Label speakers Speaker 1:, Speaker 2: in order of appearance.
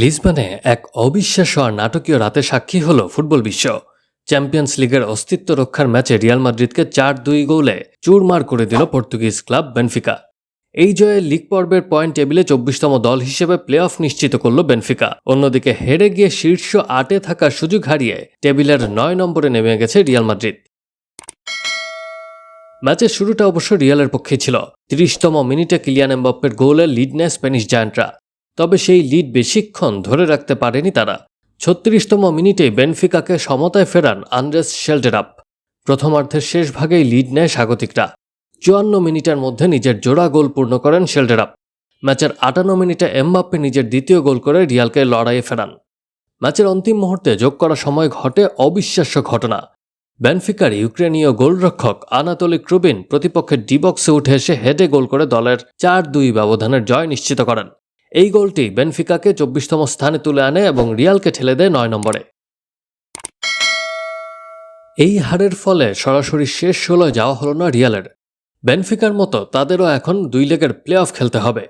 Speaker 1: লিসবনে এক অবিশ্বাস্য আর নাটকীয় রাতে সাক্ষী হল ফুটবল বিশ্ব। চ্যাম্পিয়ন্স লিগের অস্তিত্ব রক্ষার ম্যাচে রিয়াল মাদ্রিদকে 4-2 গোলে চুরমার করে দিল পর্তুগিজ ক্লাব বেনফিকা। এই জয়ে লিগ পর্বের পয়েন্ট টেবিলে 24তম দল হিসেবে প্লে অফ নিশ্চিত করল বেনফিকা। অন্যদিকে হেরে গিয়ে শীর্ষ 8-এ থাকার সুযোগ হারিয়ে টেবিলের 9 নম্বরে নেমে গেছে রিয়াল মাদ্রিদ। ম্যাচের শুরুটা অবশ্য রিয়ালের পক্ষেই ছিল। 30তম মিনিটে কিলিয়ান এমবাপ্পের গোলে লিড নেয় স্প্যানিশ জায়ান্টরা। তবে সেই লিড বেশিক্ষণ ধরে রাখতে পারেনি তারা। 36তম মিনিটে বেনফিকাকে সমতায় ফেরান আন্দ্রেস শেলডেরাপ। প্রথমার্ধের শেষ ভাগেই লিড নেয় স্বাগতিকরা। 54 মিনিটের মধ্যে নিজের জোড়া গোল পূর্ণ করেন শেলডেরাপ। ম্যাচের 58 মিনিটে এমবাপ্পে নিজের দ্বিতীয় গোল করে রিয়ালকে লড়াইয়ে ফেরান। ম্যাচের অন্তিম মুহূর্তে যোগ করা সময় ঘটে অবিশ্বাস্য ঘটনা। বেনফিকার ইউক্রেনীয় গোলরক্ষক আনাতোলি ক্রুবিন প্রতিপক্ষের ডি বক্সে উঠে এসে হেডে গোল করে দলের 4-2 ব্যবধানের জয় নিশ্চিত করেন। এই গোলটি বেনফিকাকে 24তম স্থানে তুলে আনে এবং রিয়ালকে ঠেলে দেয় 9 নম্বরে। এই হারের ফলে সরাসরি শেষ 16 যাওয়া হলো না রিয়ালের। বেনফিকার মতো তাদেরও এখন 2 লেগের প্লে অফ খেলতে হবে।